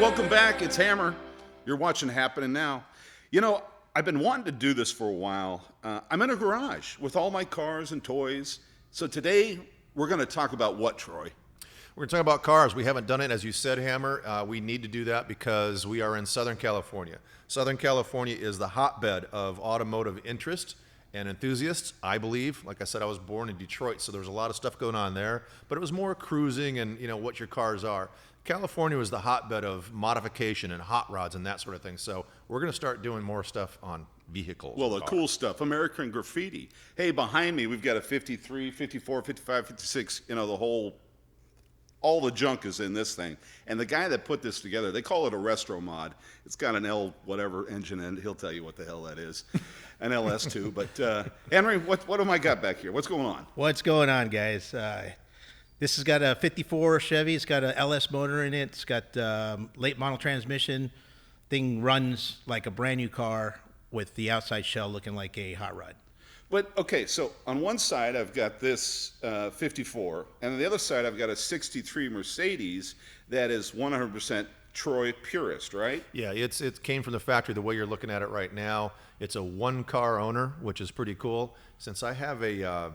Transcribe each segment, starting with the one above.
welcome back. It's Hammer. You're watching Happening Now. You know, I've been wanting to do this for a while. I'm in a garage with all my cars and toys. So today, we're going to talk about what, Troy? We're going to talk about cars. We haven't done it, as you said, Hammer. We need to do that because we are in Southern California. Southern California is the hotbed of automotive interest and enthusiasts, I believe. Like I said, I was born in Detroit, so there was a lot of stuff going on there. But it was more cruising and, you know, what your cars are. California was the hotbed of modification and hot rods and that sort of thing. So we're going to start doing more stuff on vehicles. Well, the cool stuff, American Graffiti. Hey, behind me, we've got a 53, 54, 55, 56, you know, all the junk is in this thing. And the guy that put this together, they call it a Restomod. It's got an L whatever engine in it. He'll tell you what the hell that is. An LS2. But Henry, what am I got back here? What's going on? What's going on, guys? This has got a 54 Chevy. It's got an LS motor in it. It's got late model transmission. Thing runs like a brand new car with the outside shell looking like a hot rod. But, okay, so on one side I've got this 54, and on the other side I've got a 63 Mercedes that is 100% Troy Purist, right? Yeah, it came from the factory the way you're looking at it right now. It's a one-car owner, which is pretty cool. Since I have a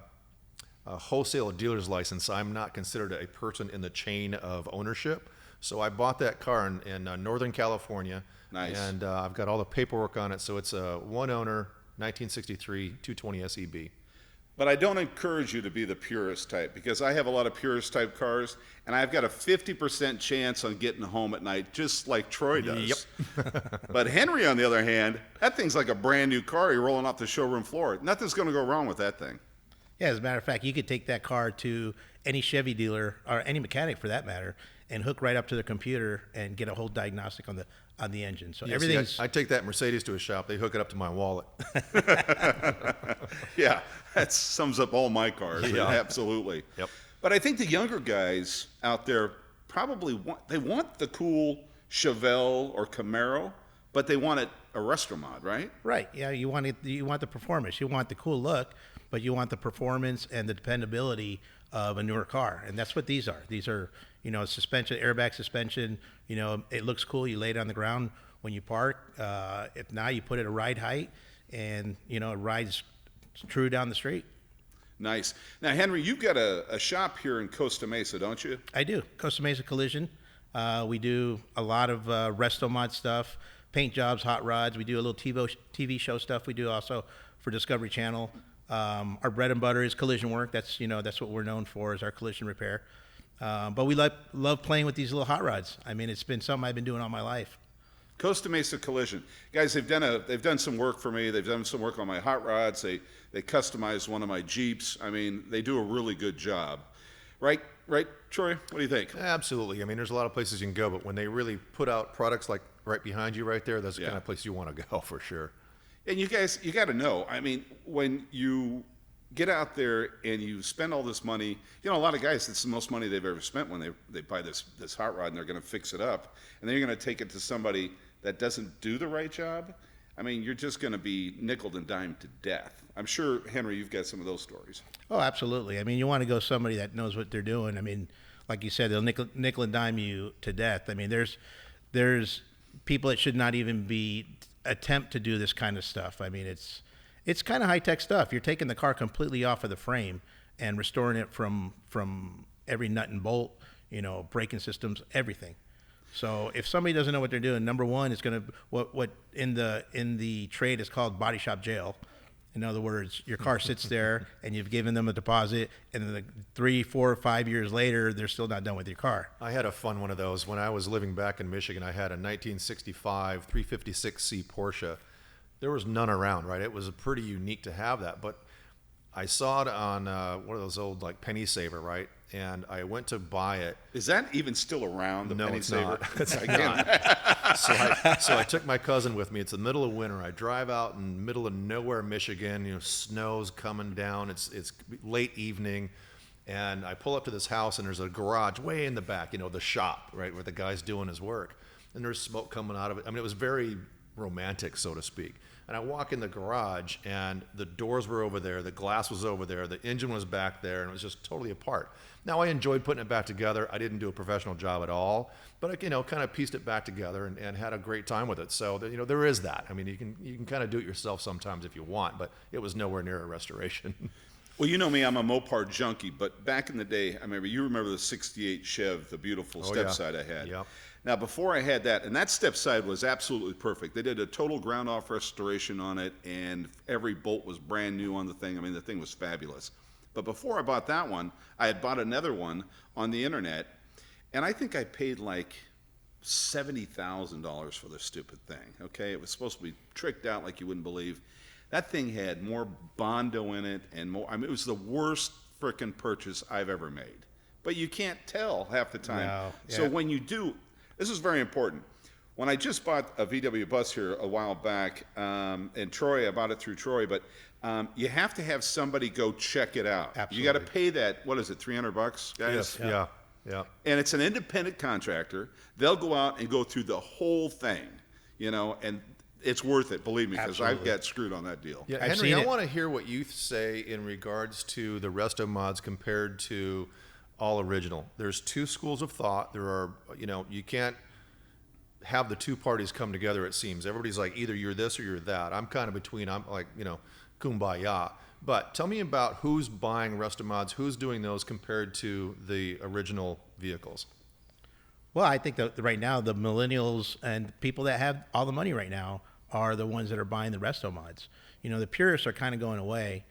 wholesale dealer's license, I'm not considered a person in the chain of ownership. So I bought that car in Northern California. Nice. And I've got all the paperwork on it. So it's a one-owner 1963 220 SEB. But I don't encourage you to be the purist type, because I have a lot of purist type cars, and I've got a 50% chance on getting home at night, just like Troy does. Yep. But Henry, on the other hand, that thing's like a brand new car. You're rolling off the showroom floor. Nothing's going to go wrong with that thing. Yeah, as a matter of fact, you could take that car to any Chevy dealer, or any mechanic for that matter, and hook right up to the computer and get a whole diagnostic on the engine. So Yeah, everything's... see, I take that Mercedes to a shop. They hook it up to my wallet. Yeah, that sums up all my cars. Yeah. Absolutely. Yep. But I think the younger guys out there probably want the cool Chevelle or Camaro, but they want it a Restomod, right? Right. Yeah, you want the performance. You want the cool look, but you want the performance and the dependability of a newer car. And that's what these are. These are, you know, suspension, airbag suspension. You know, it looks cool. You lay it on the ground when you park. If not, you put it at ride height, and, you know, it rides true down the street. Nice. Now, Henry, you've got a shop here in Costa Mesa, don't you? I do. Costa Mesa Collision. We do a lot of Restomod stuff, paint jobs, hot rods. We do a little TV show stuff. We do also for Discovery Channel. Our bread and butter is collision work. That's what we're known for, is our collision repair. But we love playing with these little hot rods. I mean, it's been something I've been doing all my life. Costa Mesa Collision, guys. They've done some work for me. They've done some work on my hot rods. They customized one of my Jeeps. I mean, they do a really good job. Right, Troy? What do you think? Absolutely. I mean, there's a lot of places you can go, but when they really put out products like right behind you right there, that's the kind of place you want to go for sure. And you guys, you got to know, I mean, when you get out there and you spend all this money, you know, a lot of guys, it's the most money they've ever spent when they buy this hot rod, and they're going to fix it up, and then you're going to take it to somebody that doesn't do the right job. I mean, you're just going to be nickeled and dimed to death. I'm sure, Henry, you've got some of those stories. Oh, absolutely. I mean, you want to go somebody that knows what they're doing. I mean, like you said, they'll nickel and dime you to death. I mean, there's people that should not even attempt to do this kind of stuff. I mean, it's kind of high-tech stuff. You're taking the car completely off of the frame and restoring it from every nut and bolt, you know, braking systems, everything. So if somebody doesn't know what they're doing, number one is going to what in the trade is called body shop jail. In other words, your car sits there and you've given them a deposit, and then 3, 4, 5 years later, they're still not done with your car. I had a fun one of those. When I was living back in Michigan, I had a 1965 356C Porsche. There was none around, right? It was pretty unique to have that, but I saw it on one of those old, like, Penny Saver, right? And I went to buy it. Is that even still around, the No, Penny it's Saver? not. It's not. So I took my cousin with me. It's the middle of winter. I drive out in the middle of nowhere, Michigan. You know, snow's coming down. It's late evening. And I pull up to this house, and there's a garage way in the back, you know, the shop, right, where the guy's doing his work. And there's smoke coming out of it. I mean, it was very romantic, so to speak. And I walk in the garage, and the doors were over there, the glass was over there, the engine was back there, and it was just totally apart. Now, I enjoyed putting it back together. I didn't do a professional job at all, but I, kind of pieced it back together and had a great time with it. So, there is that. I mean, you can kind of do it yourself sometimes if you want, but it was nowhere near a restoration. Well, you know me, I'm a Mopar junkie, but back in the day, you remember the 68 Chev, the beautiful step side I had. Yep. Now, before I had that, and that step side was absolutely perfect. They did a total ground off restoration on it, and every bolt was brand new on the thing. I mean, the thing was fabulous. But before I bought that one, I had bought another one on the internet, and I think I paid like $70,000 for this stupid thing. Okay, it was supposed to be tricked out like you wouldn't believe. That thing had more Bondo in it and more. I mean, it was the worst frickin' purchase I've ever made. But you can't tell half the time. No, yeah. So when you do, this is very important. When I just bought a VW bus here a while back, and Troy, I bought it through Troy, but you have to have somebody go check it out. Absolutely. You got to pay that, what is it, $300, guys? Yes. Yeah. And it's an independent contractor. They'll go out and go through the whole thing, and it's worth it, believe me, because I've got screwed on that deal. Yeah, I've Henry, seen I it. want to hear what you say in regards to the Restomods compared to all original. There's two schools of thought. There are, you can't have the two parties come together, it seems. Everybody's like, either you're this or you're that. I'm kind of between. I'm like, kumbaya. But tell me about who's buying Restomods, who's doing those compared to the original vehicles. Well, I think that right now the millennials and people that have all the money right now are the ones that are buying the Restomods. The purists are kind of going away.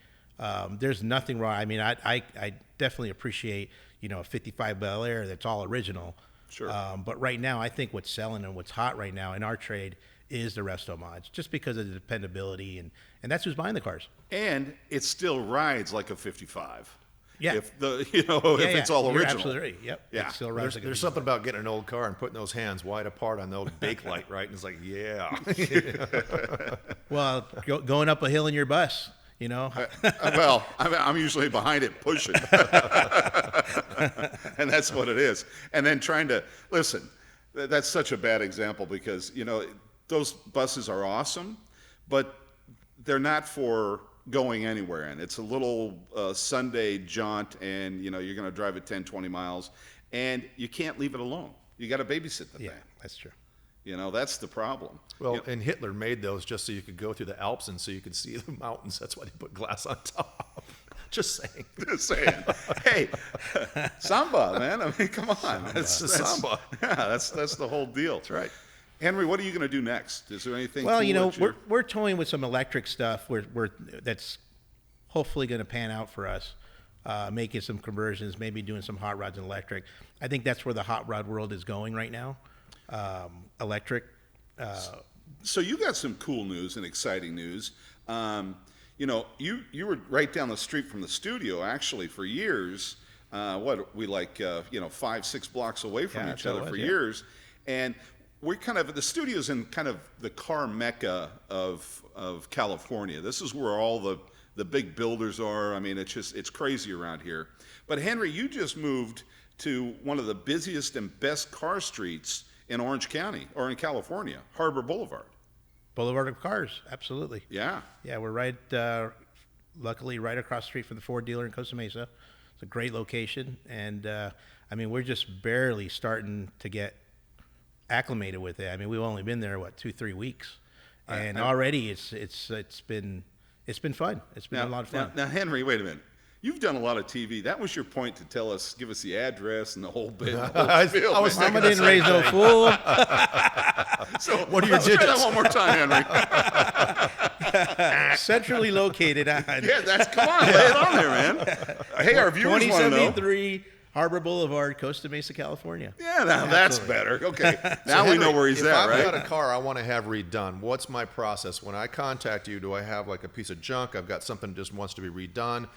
There's nothing wrong. I mean, I definitely appreciate, a 55 Bel Air that's all original. Sure. But right now, I think what's selling and what's hot right now in our trade is the Restomods, just because of the dependability, and that's who's buying the cars. And it still rides like a 55. Yeah. If it's all You're original. absolutely right. Yep. Yeah. It still rides like a There's 55. something about getting an old car and putting those hands wide apart on the old bake light, right? And it's like, yeah. Well, going up a hill in your bus, Well, I'm usually behind it pushing. And that's what it is. And then trying to, listen, that's such a bad example because, those buses are awesome, but they're not for going anywhere in. It's a little Sunday jaunt, and, you're going to drive it 10, 20 miles, and you can't leave it alone. You got to babysit the thing. That's true. That's the problem. Well, and Hitler made those just so you could go through the Alps and so you could see the mountains. That's why they put glass on top. Just saying. Just saying. Hey, samba, man. I mean, come on. That's samba. Yeah, that's the whole deal. That's right. Henry, what are you going to do next? Is there anything? Well, cool that you're- we're toying with some electric stuff. That's hopefully going to pan out for us. Making some conversions, maybe doing some hot rods and electric. I think that's where the hot rod world is going right now. Electric. So you got some cool news and exciting news. You were right down the street from the studio actually for years. 5-6 blocks away from Yeah, each so other it for was, yeah. years, and we're the studio's in kind of the car mecca of California. This is where all the big builders are. I mean, it's crazy around here. But Henry, you just moved to one of the busiest and best car streets in Orange County or in California, Harbor Boulevard. Boulevard of Cars, absolutely. Yeah. Yeah, we're luckily right across the street from the Ford dealer in Costa Mesa. It's a great location, and we're just barely starting to get acclimated with it. I mean, we've only been there 2-3 weeks, and already it's been fun. It's been a lot of fun. Now, Henry, wait a minute. You've done a lot of TV. That was your point to give us the address and the whole bit. I was Mama thinking didn't raise no fool. So what are your let's try digits? that one more time, Henry. Centrally located on Yeah, come on, lay it on there, man. Hey, our viewers want to know. 2073 Harbor Boulevard, Costa Mesa, California. Yeah, now that's better. Okay, now we Henry, know where he's if at, I've right? got a car I want to have redone, what's my process? When I contact you, do I have like a piece of junk? I've got something that just wants to be redone.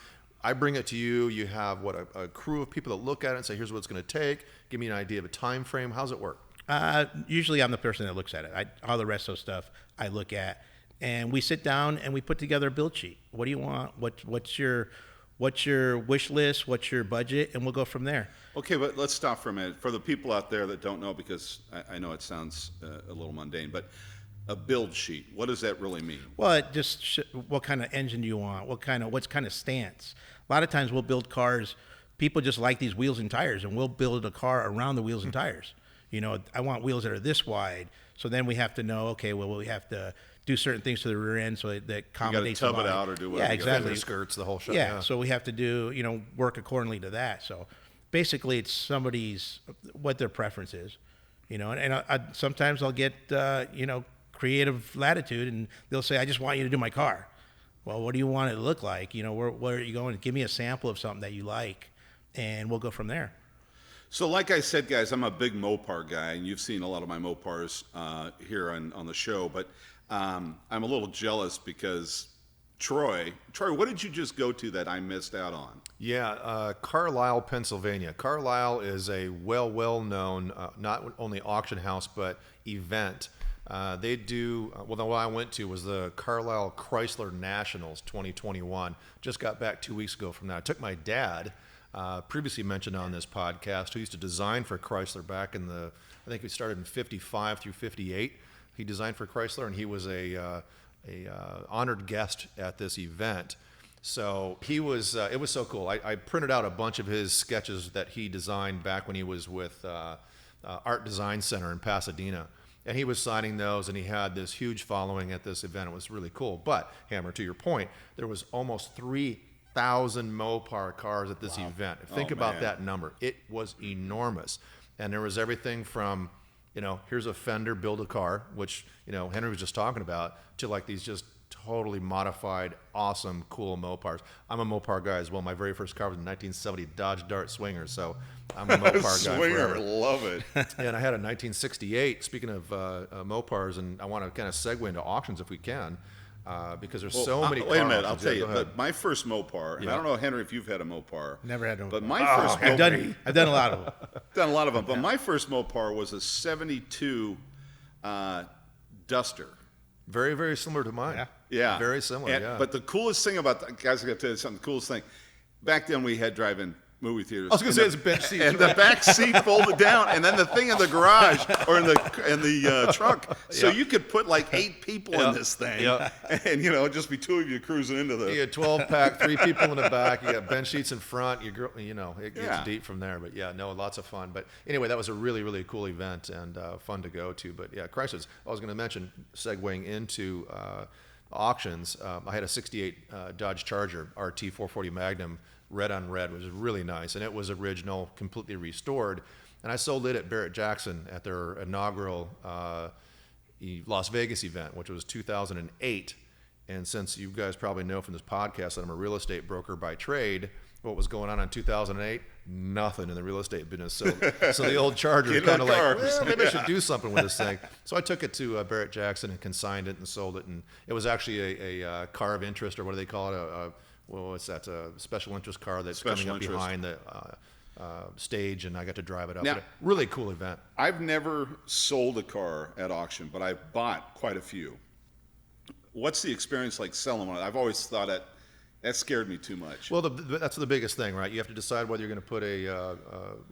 I bring it to you. You have a crew of people that look at it and say, here's what it's going to take. Give me an idea of a time frame. How's it work? Usually I'm the person that looks at it. All the rest of the stuff I look at, and we sit down and we put together a build sheet. What do you want? What's your wish list? What's your budget? And we'll go from there. Okay, but let's stop for a minute. For the people out there that don't know, because I know it sounds a little mundane, but a build sheet? What does that really mean? Well, it just what kind of engine do you want? What kind of stance? A lot of times we'll build cars. People just like these wheels and tires, and we'll build a car around the wheels and tires. You know, I want wheels that are this wide. So then we have to know, okay, well, we have to do certain things to the rear end so that accommodates. You got to tub it out or do whatever. Yeah, exactly. The skirts, the whole shot. Yeah, so we have to do, work accordingly to that. So basically, it's somebody's what their preference is, And sometimes I'll get, creative latitude, and they'll say, "I just want you to do my car." Well, what do you want it to look like? Where are you going? Give me a sample of something that you like, and we'll go from there. So like I said, guys, I'm a big Mopar guy, and you've seen a lot of my Mopars here on the show, but I'm a little jealous because Troy, what did you just go to that I missed out on? Yeah, Carlisle, Pennsylvania. Carlisle is a well-known, not only auction house, but event. They do, the one I went to was the Carlisle Chrysler Nationals 2021. Just got back 2 weeks ago from that. I took my dad, previously mentioned on this podcast, who used to design for Chrysler back in I think we started in 55 through 58. He designed for Chrysler, and he was a honored guest at this event. So he was, it was so cool. I printed out a bunch of his sketches that he designed back when he was with Art Design Center in Pasadena. And he was signing those, and he had this huge following at this event. It was really cool. But, Hammer, to your point, there was almost 3,000 Mopar cars at this event. Think about that number. It was enormous. And there was everything from, here's a fender, build a car, which, Henry was just talking about, to like these just totally modified, awesome, cool Mopars. I'm a Mopar guy as well. My very first car was a 1970 Dodge Dart Swinger, so I'm a Mopar guy Swinger, forever. love it. And I had a 1968, speaking of Mopars, and I want to kind of segue into auctions if we can, because there's so many cars. Wait a minute, I'll tell you. Go ahead. My first Mopar, and I don't know, Henry, if you've had a Mopar. Never had one. But my first I've Mopar, done a lot of them. done a lot of them, but my first Mopar was a 72 Duster. Very, very similar to mine. Yeah. Yeah. Very similar, yeah. But the coolest thing about guys, I got to tell you something. The coolest thing, back then we had drive-in movie theaters. I was going to say it's a bench seat. And the back seat folded down, and then the thing in the garage or in the trunk, so you could put like 8 people in this thing, and just be 2 of you cruising into the. You had 12-pack, 3 people in the back. You got bench seats in front. It gets deep from there. But lots of fun. But anyway, that was a really, really cool event and fun to go to. But yeah, Chrysler's. I was going to mention, segueing into auctions. I had a '68 Dodge Charger RT 440 Magnum. Red on red was really nice, and it was original, completely restored. And I sold it at Barrett Jackson at their inaugural Las Vegas event, which was 2008. And since you guys probably know from this podcast that I'm a real estate broker by trade, what was going on in 2008? Nothing in the real estate business. So the old Charger was kind of like, well, maybe I should do something with this thing. So I took it to Barrett Jackson and consigned it and sold it. And it was actually a car of interest, or what do they call it? What's that? A special interest car that's coming up behind the stage, and I got to drive it up. Now, really cool event. I've never sold a car at auction, but I've bought quite a few. What's the experience like selling one? I've always thought that scared me too much. Well, that's the biggest thing, right? You have to decide whether you're going to put a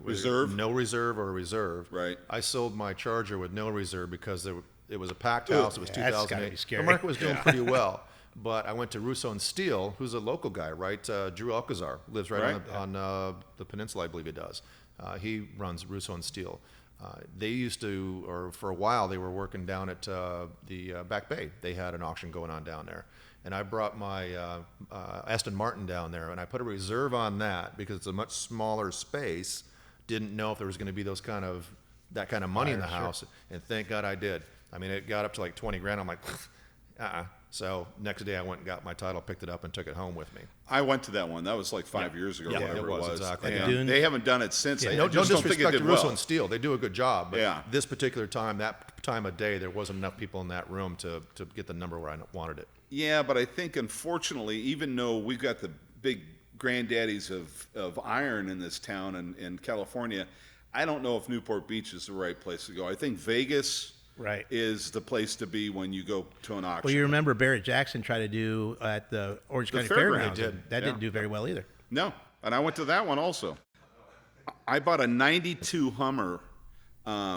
reserve, no reserve, or a reserve. Right. I sold my Charger with no reserve because it was a packed house. It was 2008. That's gotta be scary. The market was doing pretty well. But I went to Russo and Steel, who's a local guy, right? Drew Alcazar lives right on the peninsula, I believe he does. He runs Russo and Steel. They used to, or for a while, they were working down at the Back Bay. They had an auction going on down there. And I brought my Aston Martin down there, and I put a reserve on that because it's a much smaller space. Didn't know if there was going to be that kind of money in the house, and thank God I did. I mean, it got up to like 20 grand. I'm like, So next day I went and got my title, picked it up, and took it home with me. I went to that one. That was like 5 years ago, whatever it was. Exactly. And they haven't done it since. No disrespect to Russo and Steel. They do a good job. But this particular time, that time of day, there wasn't enough people in that room to get the number where I wanted it. Yeah, but I think, unfortunately, even though we've got the big granddaddies of iron in this town and in California, I don't know if Newport Beach is the right place to go. I think Vegas is the place to be when you go to an auction. Well, you remember Barrett Jackson tried to do at the Orange County Fairgrounds. That didn't do very well either. No, and I went to that one also. I bought a 92 Hummer,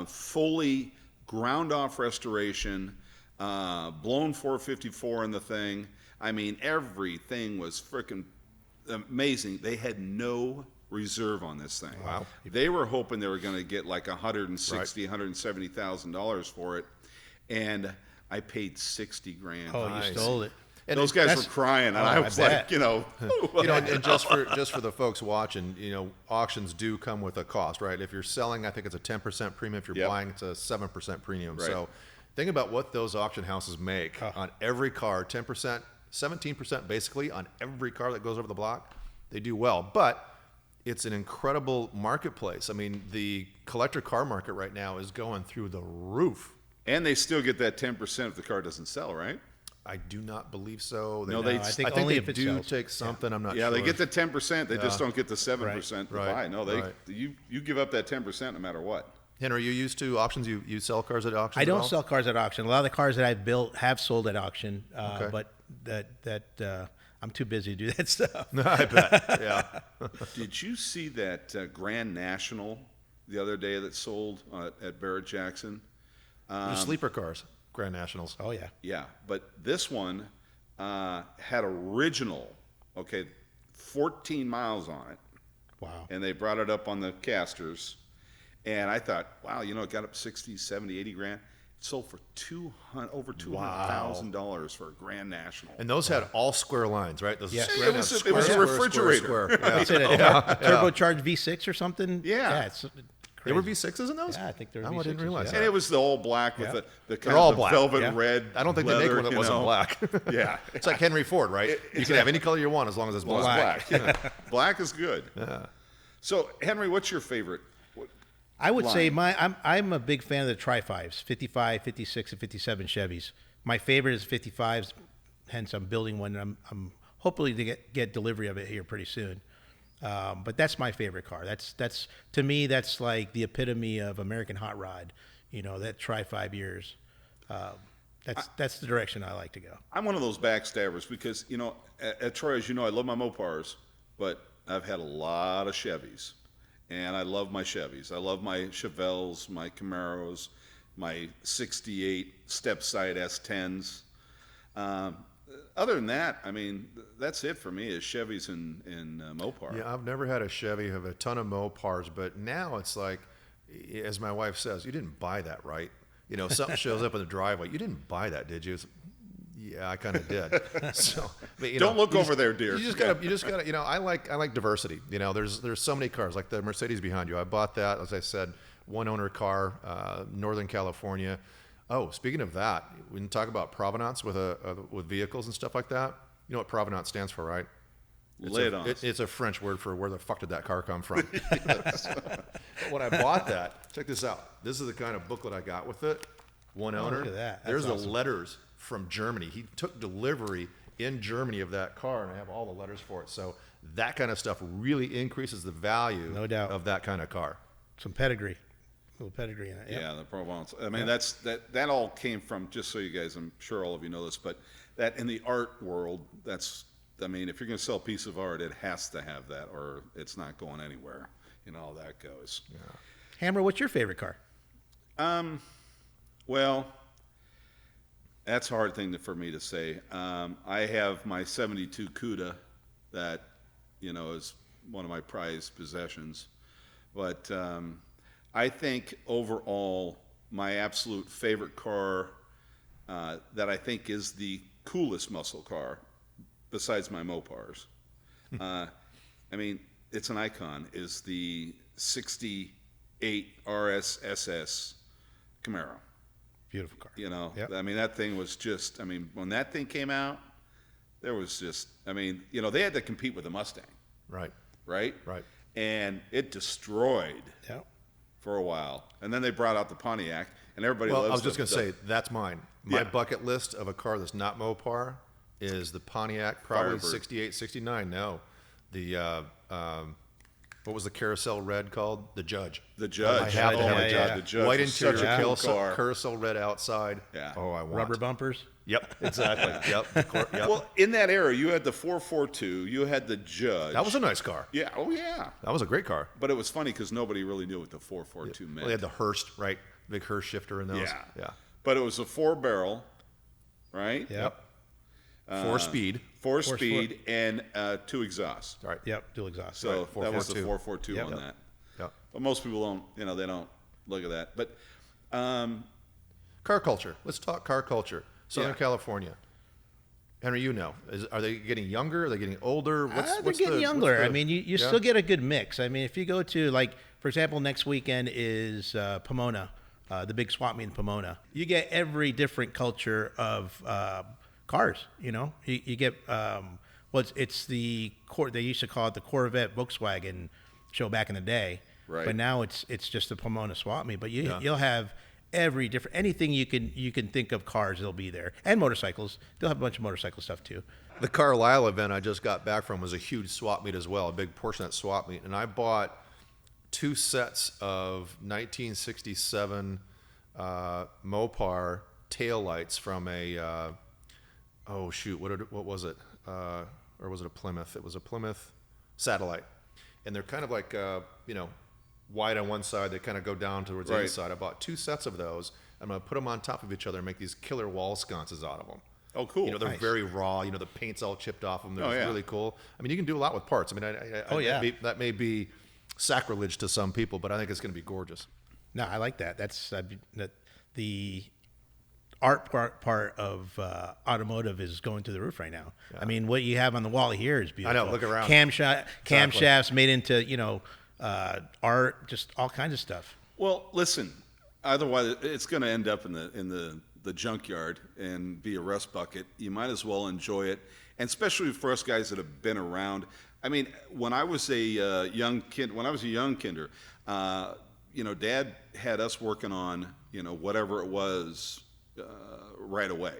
fully ground-off restoration, blown 454 in the thing. I mean, everything was freaking amazing. They had no reserve on this thing. Wow. They were hoping they were going to get like $160,000, $170,000 for it, and I paid $60,000. Oh, you stole it. And those guys that's- were crying, and oh, I I was bet. like, you know, and just for the folks watching, auctions do come with a cost, right? If you're selling, I think it's a 10% premium. If you're Yep. buying, it's a 7% premium. Right. So think about what those auction houses make on every car, 10%, 17% basically on every car that goes over the block. They do well, but it's an incredible marketplace. I mean, the collector car market right now is going through the roof. and they still get that 10% if the car doesn't sell, right? I do not believe so. No, they- I think I think only they if it do sells. take something. I'm not Yeah, sure. they get the 10%. They just don't get the 7% to Right. buy. No, Right. you give up that 10% no matter what. Henry, are you used to auctions? You sell cars at auctions? I at don't all? sell cars at auction. A lot of the cars that I've built have sold at auction, Okay. but I'm too busy to do that stuff. I bet. Yeah. Did you see that Grand National the other day that sold at Barrett Jackson? They're sleeper cars, Grand Nationals. Oh yeah. Yeah, but this one had original, 14 miles on it, Wow. and they brought it up on the casters, and I thought, wow, it got up 60, 70, 80 grand. It sold for over $200,000 for a Grand National. And those had all square lines, right? Those Yeah. square- It was a square, refrigerator. square. Yeah. Is it a turbocharged V6 or something? Yeah. It's They were crazy. V6s in those? Yeah, I think they were Oh, I didn't V6s, realize yeah. And that. it was the all black with the kind all of the black, velvet yeah. red. I don't think they make leather, one that wasn't black. Yeah. It's like Henry Ford, right? You can have any color you want as long as it's Well, black. it's black. Yeah. Black is good. Yeah. So, Henry, what's your favorite? I would say line? I'm a big fan of the Tri-5s, 55, 56, and 57 Chevys. My favorite is 55s, hence I'm building one. I'm hopefully to get delivery of it here pretty soon. But that's my favorite car. That's to me that's like the epitome of American hot rod. That Tri-5 years. That's the direction I like to go. I'm one of those backstabbers because, at Troy, as you know, I love my Mopars, but I've had a lot of Chevys. And I love my Chevys. I love my Chevelles, my Camaros, my 68 step-side S10s. Other than that, I mean, that's it for me is Chevys and Mopar. Yeah, I've never had a Chevy. I have a ton of Mopars, but now it's like, as my wife says, you didn't buy that, right? Something shows up in the driveway. You didn't buy that, did you? Yeah, I kind of did. So, but, Don't look over there, dear. You just gotta. I like diversity. There's so many cars, like the Mercedes behind you. I bought that, as I said, one owner car, Northern California. Oh, speaking of that, we can talk about provenance with vehicles and stuff like that. You know what provenance stands for, right? Lay it on us. It's a French word for where the fuck did that car come from. When I bought that, check this out. This is the kind of booklet I got with it. One owner. look at that. That's There's awesome. the letters from Germany. He took delivery in Germany of that car, and I have all the letters for it. So that kind of stuff really increases the value No doubt. of that kind of car. Some pedigree, a little pedigree in it. Yep. Yeah, the Provence. I mean, that all came from, just so you guys, I'm sure all of you know this, but that in the art world, if you're going to sell a piece of art, it has to have that or it's not going anywhere. How that goes. Yeah. Hammer, what's your favorite car? Well, that's a hard thing for me to say. I have my 72 CUDA that, is one of my prized possessions. But I think overall, my absolute favorite car that I think is the coolest muscle car, besides my Mopars, I mean, it's an icon, is the 68 RSSS Camaro. Beautiful car. Yep. I mean, that thing was just, when that thing came out, there was just, they had to compete with the Mustang, Right. right? Right. And it destroyed Yep. for a while. And then they brought out the Pontiac, and everybody Well, loves I was just the- going to say, that's mine. My Yeah. bucket list of a car that's not Mopar is the Pontiac, probably Firebird. 68, 69. No. The, what was the carousel red called? The Judge. The Judge. I have to have a Judge. The Judge White was such interior, a cool carousel, car. carousel red outside. Yeah. Oh, I want. Rubber bumpers. Yep, exactly. Yep. Yep. Well, in that era, you had the 442, you had the Judge. That was a nice car. Yeah, oh yeah. That was a great car. But it was funny because nobody really knew what the 442 meant. Well, they had the Hearst, right? Big Hearst shifter in those. Yeah. Yeah. But it was a 4-barrel, right? Yep. Four speed. Four speed and 2 exhausts. Right. Yep. Dual exhaust. So Right, that was the 442. 442 Yep. on Yep. that. Yep. But most people don't, they don't look at that. But Car culture. Let's talk car culture. Southern Yeah. California. Henry, are they getting younger? Are they getting older? They're getting younger. I mean, you still get a good mix. I mean, if you go to, like, for example, next weekend is Pomona, the big swap meet in Pomona. You get every different culture of cars. You get it's they used to call it the Corvette Volkswagen show back in the day, Right. but now it's just the Pomona swap meet. But you'll have every different anything you can think of cars, they'll be there, and motorcycles. They'll have a bunch of motorcycle stuff too. The Carlisle event I just got back from was a huge swap meet as well, a big portion of that swap meet. And I bought 2 sets of 1967 Mopar taillights from a, what was it? Or was it a Plymouth? It was a Plymouth Satellite. And they're kind of like, wide on one side. They kind of go down towards the Right. other side. I bought 2 sets of those. I'm going to put them on top of each other and make these killer wall sconces out of them. Oh, cool. They're Nice. very raw. The paint's all chipped off them. They're Oh, yeah. really cool. I mean, you can do a lot with parts. I mean, that may be sacrilege to some people, but I think it's going to be gorgeous. No, I like that. That's the art part of automotive is going to the roof right now. I mean, what you have on the wall here is beautiful. I know, look around. Camshafts made into art, just all kinds of stuff. Well, listen. Otherwise, it's going to end up in the junkyard and be a rust bucket. You might as well enjoy it, and especially for us guys that have been around. I mean, when I was a young kinder, Dad had us working on whatever it was right away.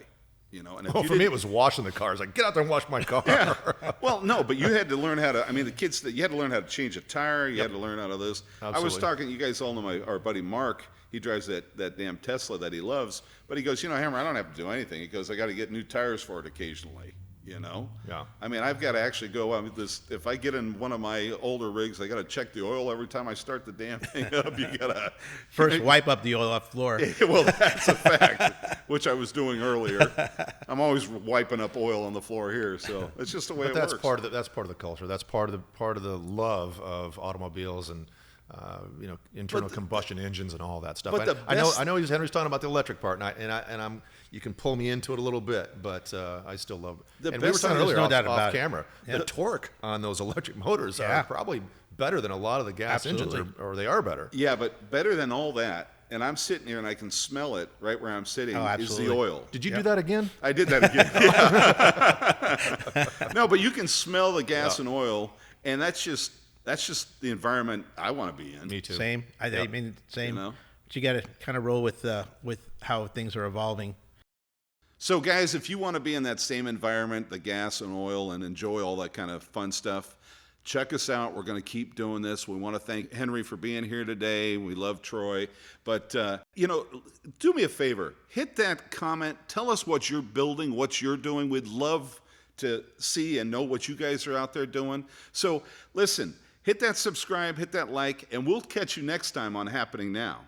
And if Oh, you for me, didn't- it was washing the cars. Like, get out there and wash my car. Well, no, but you had to learn how to. I mean, you had to learn how to change a tire. You had to learn how to this. I was Absolutely. talking. You guys all know our buddy Mark. He drives that damn Tesla that he loves. But he goes, Hammer, I don't have to do anything. He goes, I got to get new tires for it occasionally. Yeah. I mean, I've got to actually go. If I get in one of my older rigs, I got to check the oil every time I start the damn thing up. You gotta First, wipe up the oil off the floor. Well, that's a fact, which I was doing earlier. I'm always wiping up oil on the floor here, so it's just the way But it that's works. part of the culture. That's part of the love of automobiles and internal combustion engines and all that stuff. but the I best- know Henry's talking about the electric part, and I'm you can pull me into it a little bit, but I still love it. The And we were best talking thing- earlier There's no off, doubt about off it. camera. Yeah. The torque on those electric motors Yeah. are probably better than a lot of the gas engines, Absolutely. or they are better. Yeah, but better than all that, and I'm sitting here and I can smell it right where I'm sitting, Oh, is the absolutely. oil. Did you do that again? I did that again. Yeah. No, but you can smell the gas and oil, and that's just the environment I want to be in. Me too. Same. I mean, same. You know? But you got to kind of roll with how things are evolving. So, guys, if you want to be in that same environment, the gas and oil, and enjoy all that kind of fun stuff, check us out. We're going to keep doing this. We want to thank Henry for being here today. We love Troy. But, do me a favor. Hit that comment. Tell us what you're building, what you're doing. We'd love to see and know what you guys are out there doing. So, listen, hit that subscribe, hit that like, and we'll catch you next time on Happening Now.